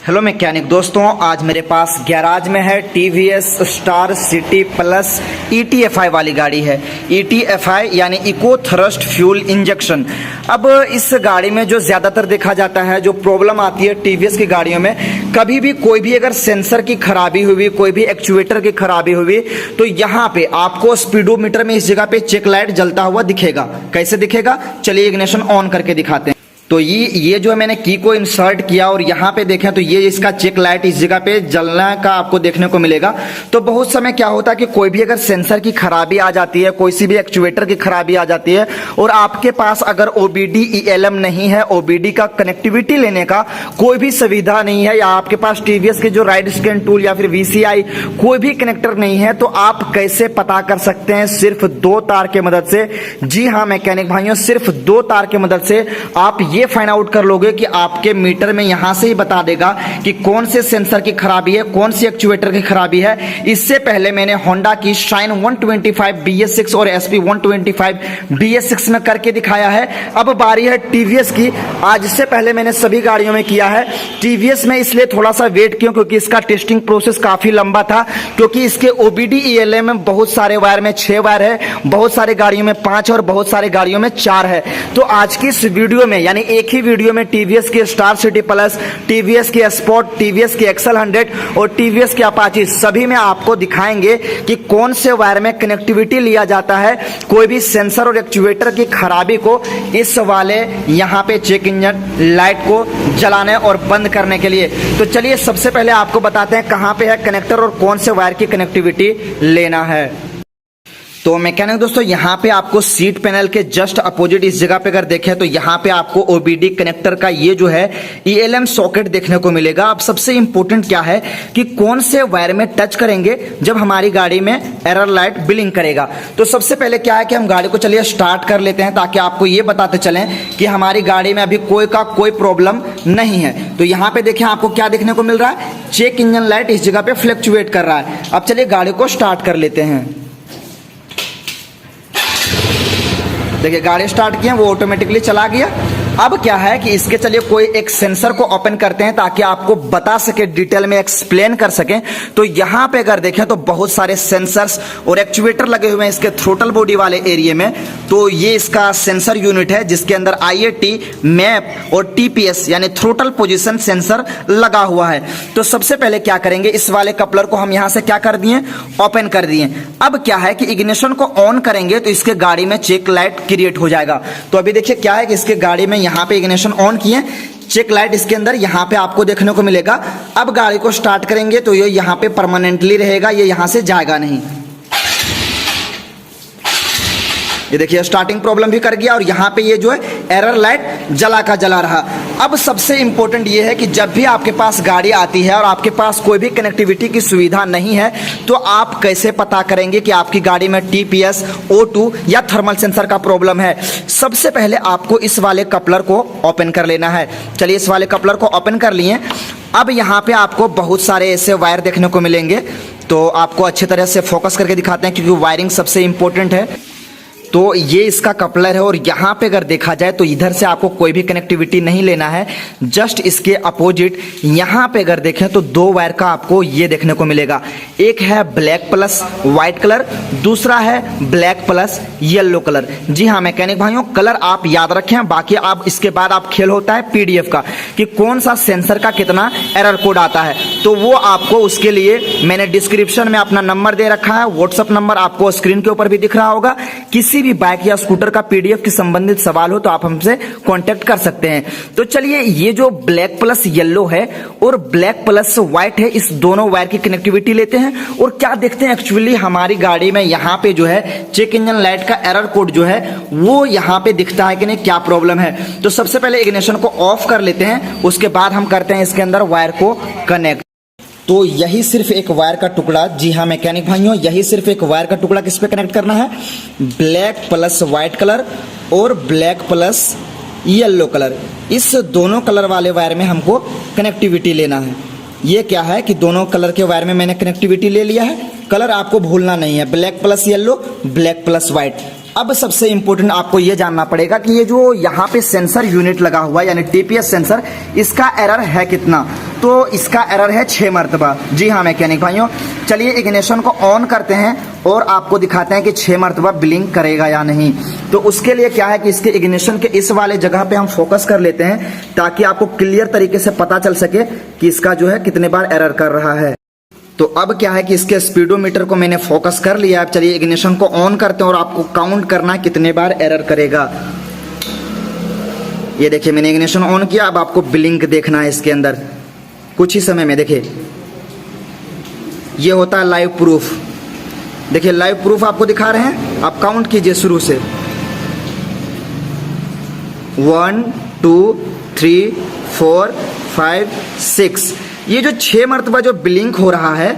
Hello mechanic दोस्तों, आज मेरे पास गैराज में है TVS star city plus ETFI वाली गाड़ी है। ETFI यानी इको थ्रस्ट फ्यूल इंजेक्शन। अब इस गाड़ी में जो ज़्यादातर देखा जाता है, जो प्रॉब्लम आती है टीवीएस की गाड़ियों में, कभी भी कोई भी अगर सेंसर की खराबी हुई, कोई भी एक्चुएटर की खराबी हुई, तो यहाँ पे आपको स्पीडोमीटर में इस जगह पे चेक लाइट जलता हुआ दिखेगा। कैसे दिखेगा, चलिए इग्निशन ऑन करके दिखाते हैं। तो ये जो है मैंने की को इंसर्ट किया और यहाँ पे देखें तो ये इसका चेक लाइट इस जगह पे जलने का आपको देखने को मिलेगा। तो बहुत समय क्या होता है कि कोई भी अगर सेंसर की खराबी आ जाती है, कोई सी भी एक्चुएटर की खराबी आ जाती है और आपके पास अगर OBD ELM नहीं है, OBD का कनेक्टिविटी लेने का कोई भी सुविधा नहीं है, या आपके पास TVS के जो राइड स्कैन टूल या फिर VCI कोई भी कनेक्टर नहीं है, तो आप कैसे पता कर सकते हैं? सिर्फ 2 तार के मदद से। जी हाँ मैकेनिक भाइयों, सिर्फ 2 तार के मदद से आप ये फाइंड आउट कर लोगे कि आपके मीटर में यहां से ही बता देगा कि कौन से सेंसर की खराबी है, कौन सी एक्चुएटर की खराबी है। इससे पहले मैंने होंडा की शाइन 125 BS6 और SP 125 BS6 में करके दिखाया है। अब बारी है TVS की। आज इससे पहले मैंने सभी गाड़ियों में किया है। TVS में इसलिए थोड़ा सा वेट किया क्योंकि इसका टेस्टिंग प्रोसेस काफी लंबा था, क्योंकि इसके OBD ELM में बहुत सारे वायर में 6 वायर है, बहुत सारे गाड़ियों में 5 और बहुत सारे गाड़ियों में 4 है। तो आज की इस वीडियो में, यानी एक ही वीडियो में, TVS की स्टार सिटी प्लस, TVS की स्पॉट, TVS की XL 100 और TVS की अपाची, सभी में आपको दिखाएंगे कि कौन से वायर में कनेक्टिविटी लिया जाता है कोई भी सेंसर और एक्चुएटर की खराबी को इस वाले यहाँ पे चेक इंजन लाइट को जलाने और बंद करने के लिए। तो चलिए सबसे पहले आपको बताते हैं कहाँ पे है कनेक्टर और कौन से वायर की कनेक्टिविटी लेना है। तो मैकेनिक दोस्तों, यहाँ पे आपको सीट पैनल के जस्ट अपोजिट इस जगह पे अगर देखें तो यहाँ पे आपको OBD कनेक्टर का ये जो है ELM सॉकेट देखने को मिलेगा। अब सबसे इंपॉर्टेंट क्या है कि कौन से वायर में टच करेंगे जब हमारी गाड़ी में एरर लाइट ब्लिंक करेगा। तो सबसे पहले क्या है कि हम गाड़ी को चलिए स्टार्ट कर लेते हैं, ताकि आपको ये बताते चलें कि हमारी गाड़ी में अभी कोई प्रॉब्लम नहीं है। तो यहाँ पे देखें आपको क्या देखने को मिल रहा है, चेक इंजन लाइट इस जगह पे फ्लक्चुएट कर रहा है। अब चलिए गाड़ी को स्टार्ट कर लेते हैं। देखिए गाड़ी स्टार्ट किया, वो ऑटोमेटिकली चला गया। अब क्या है कि इसके चलिए कोई एक सेंसर को ओपन करते हैं ताकि आपको बता सके, डिटेल में एक्सप्लेन कर सकें। तो यहाँ पे अगर देखें तो बहुत सारे सेंसर्स और एक्चुएटर लगे हुए हैं इसके थ्रोटल बॉडी वाले एरिया में। तो ये इसका सेंसर यूनिट है जिसके अंदर IAT, मैप और TPS यानी थ्रोटल पोजीशन सेंसर लगा हुआ है। तो सबसे पहले क्या करेंगे, इस वाले कपलर को हम यहाँ से क्या कर दिए, ओपन कर दिए। अब क्या है कि इग्निशन को ऑन करेंगे तो इसके गाड़ी में चेक लाइट क्रिएट हो जाएगा। तो अभी देखिए क्या है कि इसके गाड़ी में यहाँ पे इग्निशन ऑन किए, चेक लाइट इसके अंदर यहाँ पे आपको देखने को मिलेगा। अब गाड़ी को स्टार्ट करेंगे तो ये यहाँ पे परमानेंटली रहेगा, ये यहाँ से जाएगा नहीं। ये देखिए स्टार्टिंग प्रॉब्लम भी कर गया और यहाँ पे ये जो है एरर लाइट जला का जला रहा। अब सबसे इंपॉर्टेंट ये है कि जब भी आपके पास गाड़ी आती है और आपके पास कोई भी कनेक्टिविटी की सुविधा नहीं है, तो आप कैसे पता करेंगे कि आपकी गाड़ी में TPS, O2 या थर्मल सेंसर का प्रॉब्लम है। सबसे पहले आपको इस वाले कपलर को ओपन कर लेना है। चलिए इस वाले कपलर को ओपन कर लिए। अब यहाँ पे आपको बहुत सारे ऐसे वायर देखने को मिलेंगे, तो आपको अच्छी तरह से फोकस करके दिखाते हैं क्योंकि वायरिंग सबसे इंपॉर्टेंट है। तो ये इसका कपलर है और यहाँ पे अगर देखा जाए तो इधर से आपको कोई भी कनेक्टिविटी नहीं लेना है। जस्ट इसके अपोजिट यहाँ पे अगर देखें तो 2 वायर का आपको ये देखने को मिलेगा। एक है ब्लैक प्लस व्हाइट कलर, दूसरा है ब्लैक प्लस येलो कलर। जी हाँ मैकेनिक भाइयों, कलर आप याद रखें, बाकी आप इसके बाद आप खेल होता है PDF का कि कौन सा सेंसर का कितना एरर कोड आता है। तो वो आपको उसके लिए मैंने डिस्क्रिप्शन में अपना नंबर दे रखा है, व्हाट्सअप नंबर आपको स्क्रीन के ऊपर भी दिख रहा होगा। किसी भी बाइक या स्कूटर का PDF के संबंधित सवाल हो तो आप हमसे कांटेक्ट कर सकते हैं। तो चलिए ये जो ब्लैक प्लस येलो है और ब्लैक प्लस व्हाइट है, इस दोनों वायर की कनेक्टिविटी लेते हैं और क्या देखते हैं एक्चुअली हमारी गाड़ी में यहाँ पे जो है चेक इंजन लाइट का एरर कोड जो है वो यहाँ पे दिखता है कि नहीं, क्या प्रॉब्लम है। तो सबसे पहले इग्निशन को ऑफ कर लेते हैं, उसके बाद हम करते हैं इसके अंदर वायर को कनेक्ट। तो यही सिर्फ एक वायर का टुकड़ा, जी हाँ मैकेनिक भाइयों, यही सिर्फ एक वायर का टुकड़ा किस पे कनेक्ट करना है, ब्लैक प्लस व्हाइट कलर और ब्लैक प्लस येलो कलर, इस दोनों कलर वाले वायर में हमको कनेक्टिविटी लेना है। ये क्या है कि दोनों कलर के वायर में मैंने कनेक्टिविटी ले लिया है। कलर आपको भूलना नहीं है, black plus yellow, black plus white. अब सबसे इंपॉर्टेंट आपको ये जानना पड़ेगा कि ये जो यहाँ पे सेंसर यूनिट लगा हुआ है यानी टीपीएस सेंसर, इसका एरर है कितना। तो इसका एरर है 6 मरतबा। जी हाँ मैकेनिक भाइयों, चलिए इग्निशन को ऑन करते हैं और आपको दिखाते हैं कि 6 मरतबा ब्लिंक करेगा या नहीं। तो उसके लिए क्या है कि इसके इग्निशन के इस वाले जगह पे हम फोकस कर लेते हैं ताकि आपको क्लियर तरीके से पता चल सके कि इसका जो है कितने बार एरर कर रहा है। तो अब क्या है कि इसके स्पीडोमीटर को मैंने फोकस कर लिया। अब चलिए इग्निशन को ऑन करते हैं और आपको काउंट करना है कितने बार एरर करेगा। ये देखिए मैंने इग्निशन ऑन किया, अब आपको ब्लिंक देखना है इसके अंदर कुछ ही समय में। देखिए ये होता है लाइव प्रूफ। देखिए लाइव प्रूफ आपको दिखा रहे हैं, आप काउंट कीजिए शुरू से। 1 2 3 4 5 6। ये जो 6 मरतबा जो ब्लिंक हो रहा है,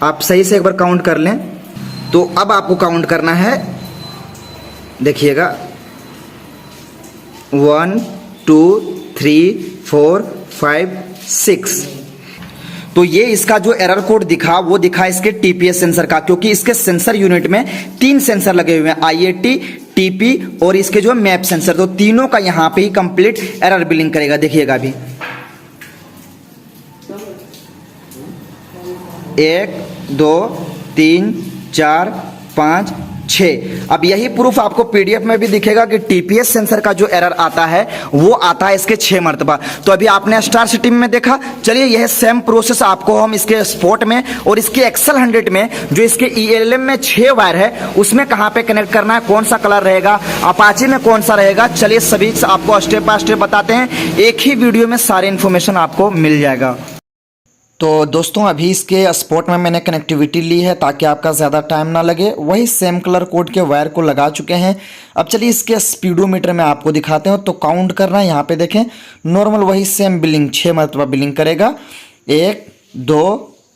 आप सही से एक बार काउंट कर लें। तो अब आपको काउंट करना है, देखिएगा 1 2 3 4 5 6। तो ये इसका जो एरर कोड दिखा वो दिखा इसके टीपीएस सेंसर का, क्योंकि इसके सेंसर यूनिट में 3 सेंसर लगे हुए हैं, आईएटी, टीपी और इसके जो मैप सेंसर। तो तीनों का यहाँ पे ही कंप्लीट एरर बिलिंग करेगा। देखिएगा अभी 1 2 3 4 5 6। अब यही प्रूफ आपको पीडीएफ में भी दिखेगा कि टीपीएस सेंसर का जो एरर आता है वो आता है इसके 6 मरतबा। तो अभी आपने स्टार सिटी में देखा, चलिए यह सेम प्रोसेस आपको हम इसके स्पॉट में और इसके एक्सेल 100 में जो इसके ईएलएम में 6 वायर है उसमें कहां पे कनेक्ट करना है, कौन सा कलर रहेगा, अपाची में कौन सा रहेगा। चलिए सभी आपको स्टेप बाय स्टेप बताते हैं, एक ही वीडियो में सारी इंफॉर्मेशन आपको मिल जाएगा। तो दोस्तों अभी इसके स्पॉट में मैंने कनेक्टिविटी ली है ताकि आपका ज़्यादा टाइम ना लगे। वही सेम कलर कोड के वायर को लगा चुके हैं। अब चलिए इसके स्पीडोमीटर में आपको दिखाते हैं। तो काउंट करना है, यहाँ पे देखें नॉर्मल वही सेम बिलिंग 6 मरतबा बिलिंग करेगा। 1 2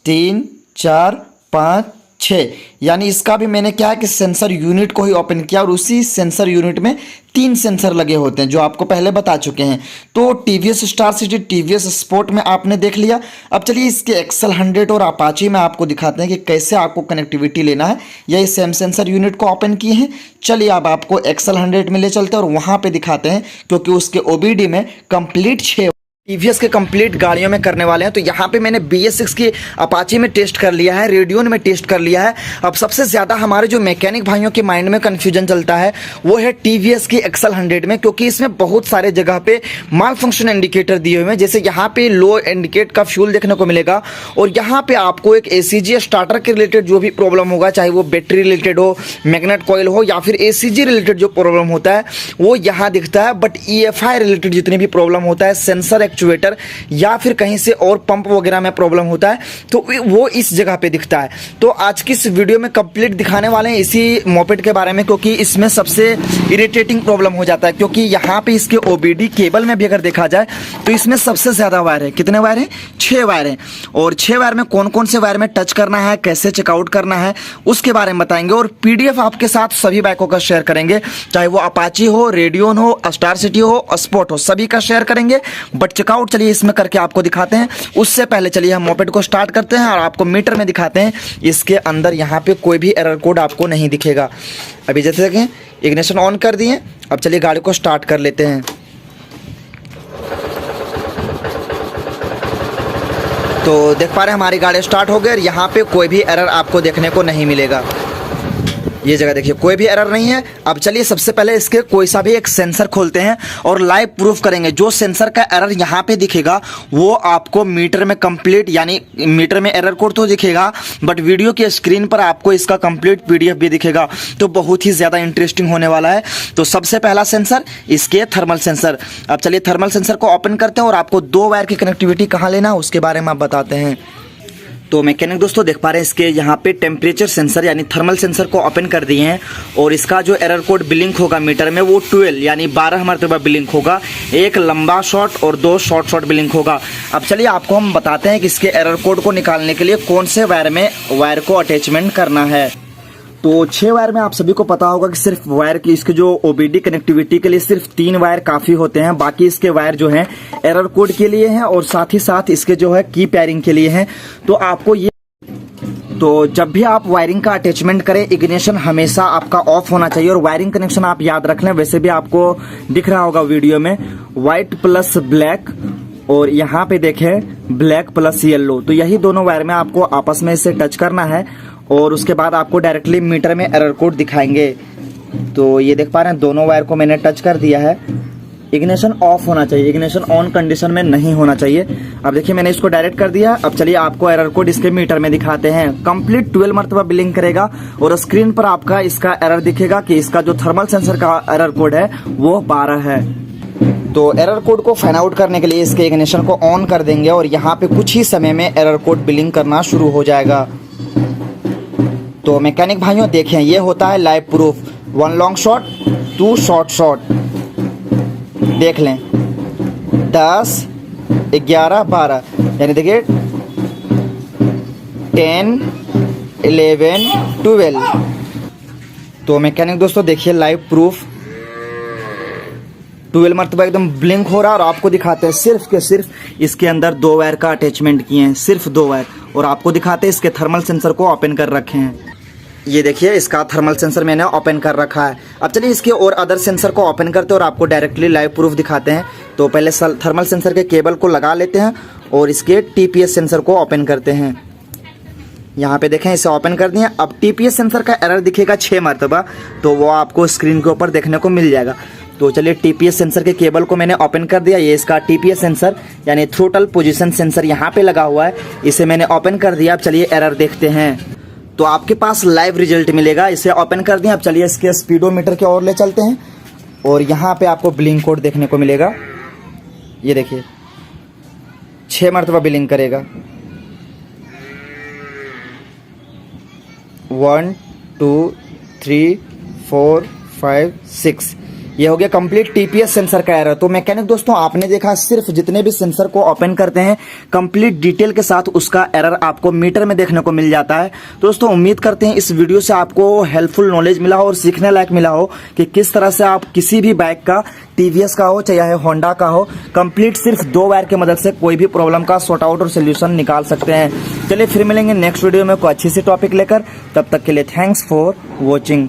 3 4 5 6। यानी इसका भी मैंने क्या है कि सेंसर यूनिट को ही ओपन किया और उसी सेंसर यूनिट में 3 सेंसर लगे होते हैं जो आपको पहले बता चुके हैं। तो TVS star city, TVS sport में आपने देख लिया। अब चलिए इसके एक्सेल 100 और अपाची में आपको दिखाते हैं कि कैसे आपको कनेक्टिविटी लेना है। यही सेम सेंसर यूनिट को ओपन किए हैं। चलिए अब आपको एक्सेल 100 में ले चलते हैं और वहाँ पर दिखाते हैं, क्योंकि उसके ओबीडी में कंप्लीट 6 टीवीएस के कंप्लीट गाड़ियों में करने वाले हैं। तो यहाँ पे मैंने BS6 की अपाची में टेस्ट कर लिया है, रेडियन में टेस्ट कर लिया है। अब सबसे ज़्यादा हमारे जो मैकेनिक भाइयों के माइंड में कन्फ्यूजन चलता है वो है टीवीएस की एक्सेल 100 में, क्योंकि इसमें बहुत सारे जगह पे माल फंक्शन इंडिकेटर दिए हुए हैं। जैसे यहाँ पे लो इंडिकेट का फ्यूल देखने को मिलेगा और यहाँ पे आपको एक ACG स्टार्टर के रिलेटेड जो भी प्रॉब्लम होगा, चाहे वो बैटरी रिलेटेड हो, मैग्नेट कॉइल हो या फिर ACG रिलेटेड जो प्रॉब्लम होता है वो यहाँ दिखता है। बट EFI रिलेटेड जितनी भी प्रॉब्लम होता है, सेंसर एक्चुएटर या फिर कहीं से और पंप वगैरह में प्रॉब्लम होता है, तो वो इस जगह पे दिखता है। तो आज की इस वीडियो में कंप्लीट दिखाने वाले हैं इसी मोपेड के बारे में, क्योंकि इसमें सबसे इरिटेटिंग प्रॉब्लम हो जाता है। क्योंकि यहाँ पे इसके OBD केबल में भी अगर देखा जाए तो इसमें सबसे ज़्यादा वायर है। कितने वायर हैं? 6 वायर हैं। और 6 वायर में कौन कौन से वायर में टच करना है, कैसे चेकआउट करना है, उसके बारे में बताएंगे। और PDF आपके साथ सभी बाइकों का शेयर करेंगे, चाहे वो अपाची हो, रेडियन हो, स्टार सिटी हो, स्पोर्ट हो, सभी का शेयर करेंगे। बट चेकआउट चलिए इसमें करके आपको दिखाते हैं। उससे पहले चलिए हम मोपेड को स्टार्ट करते हैं और आपको मीटर में दिखाते हैं। इसके अंदर यहाँ पे कोई भी एरर कोड आपको नहीं दिखेगा। अभी जैसे देखें इग्निशन ऑन कर दिए। अब चलिए गाड़ी को स्टार्ट कर लेते हैं। तो देख पा रहे हैं हमारी गाड़ी स्टार्ट हो गई और यहाँ पे कोई भी एरर आपको देखने को नहीं मिलेगा। ये जगह देखिए कोई भी एरर नहीं है। अब चलिए सबसे पहले इसके कोई सा भी एक सेंसर खोलते हैं और लाइव प्रूफ करेंगे। जो सेंसर का एरर यहाँ पे दिखेगा वो आपको मीटर में कंप्लीट, यानी मीटर में एरर कोड तो दिखेगा बट वीडियो की स्क्रीन पर आपको इसका कंप्लीट PDF भी दिखेगा। तो बहुत ही ज़्यादा इंटरेस्टिंग होने वाला है। तो सबसे पहला सेंसर इसके थर्मल सेंसर। अब चलिए थर्मल सेंसर को ओपन करते हैं और आपको 2 वायर की कनेक्टिविटी कहाँ लेना है उसके बारे में आप बताते हैं। तो मैकेनिक दोस्तों देख पा रहे हैं इसके यहाँ पे टेम्परेचर सेंसर यानी थर्मल सेंसर को ओपन कर दिए हैं और इसका जो एरर कोड बिलिंक होगा मीटर में वो 12 यानी 12 मरतबा बिलिंक होगा। एक लंबा शॉट और 2 शॉर्ट बिलिंक होगा। अब चलिए आपको हम बताते हैं कि इसके एरर कोड को निकालने के लिए कौन से वायर में वायर को अटैचमेंट करना है। तो 6 वायर में आप सभी को पता होगा कि सिर्फ वायर की इसके जो OBD कनेक्टिविटी के लिए सिर्फ 3 वायर काफी होते हैं। बाकी इसके वायर जो हैं एरर कोड के लिए हैं और साथ ही साथ इसके जो है की पेयरिंग के लिए हैं। तो आपको ये जब भी आप वायरिंग का अटैचमेंट करें इग्निशन हमेशा आपका ऑफ होना चाहिए। और वायरिंग कनेक्शन आप याद रख लें, वैसे भी आपको दिख रहा होगा वीडियो में, व्हाइट प्लस ब्लैक और यहाँ पे देखें ब्लैक प्लस येलो, तो यही दोनों वायर में आपको आपस में इसे टच करना है और उसके बाद आपको डायरेक्टली मीटर में एरर कोड दिखाएंगे। तो ये देख पा रहे हैं दोनों वायर को मैंने टच कर दिया है। इग्निशन ऑफ होना चाहिए, इग्निशन ऑन कंडीशन में नहीं होना चाहिए। अब देखिए मैंने इसको डायरेक्ट कर दिया। अब चलिए आपको एरर कोड इसके मीटर में दिखाते हैं। कंप्लीट 12 मरतबा बिलिंग करेगा और स्क्रीन पर आपका इसका एरर दिखेगा कि इसका जो थर्मल सेंसर का एरर कोड है वो 12 है। तो एरर कोड को फाइंड आउट करने के लिए इसके इग्निशन को ऑन कर देंगे और यहाँ पे कुछ ही समय में एरर कोड बिलिंग करना शुरू हो जाएगा। तो मैकेनिक भाइयों देखें, ये होता है live proof. 1 long shot 2 short shot, देख लें 10 11 12, यानी देखिए 10 11 12। तो मैकेनिक दोस्तों देखिए लाइव प्रूफ 12 मरतबा एकदम ब्लिंक हो रहा है और आपको दिखाते हैं सिर्फ के सिर्फ इसके अंदर 2 वायर का अटैचमेंट किए हैं, सिर्फ 2 वायर, और आपको दिखाते हैं इसके थर्मल सेंसर को ओपन कर रखे हैं। ये देखिए इसका थर्मल सेंसर मैंने ओपन कर रखा है। अब चलिए इसके और अदर सेंसर को ओपन करते हैं और आपको डायरेक्टली लाइव प्रूफ दिखाते हैं। तो पहले थर्मल सेंसर के केबल को लगा लेते हैं और इसके टीपीएस सेंसर को ओपन करते हैं। यहाँ पे देखें इसे ओपन कर दिया। अब टीपीएस सेंसर का एरर दिखेगा 6 मरतबा, तो वो आपको स्क्रीन के ऊपर देखने को मिल जाएगा। तो चलिए टीपीएस सेंसर के केबल को मैंने ओपन कर दिया। ये इसका टीपीएस सेंसर यानी थ्रोटल पोजीशन सेंसर यहाँ पे लगा हुआ है, इसे मैंने ओपन कर दिया। अब चलिए एरर देखते हैं। तो आपके पास लाइव रिजल्ट मिलेगा। इसे ओपन कर दिया। अब चलिए इसके स्पीडोमीटर की ओर ले चलते हैं और यहाँ पे आपको बिलिंग कोड देखने को मिलेगा। ये देखिए 6 मरतबा बिलिंग करेगा। 1 2 3 4 5 6, ये हो गया कंप्लीट टीपीएस सेंसर का एरर। तो मैकेनिक दोस्तों आपने देखा सिर्फ जितने भी सेंसर को ओपन करते हैं कंप्लीट डिटेल के साथ उसका एरर आपको मीटर में देखने को मिल जाता है। तो दोस्तों उम्मीद करते हैं इस वीडियो से आपको हेल्पफुल नॉलेज मिला हो और सीखने लायक मिला हो कि किस तरह से आप किसी भी बाइक का, टीवीएस का हो चाहे होंडा का हो, कंप्लीट सिर्फ 2 वायर की मदद से कोई भी प्रॉब्लम का सॉर्ट आउट और सोल्यूशन निकाल सकते हैं। चलिए फिर मिलेंगे नेक्स्ट वीडियो में कोई अच्छी सी टॉपिक लेकर। तब तक के लिए थैंक्स फॉर वॉचिंग।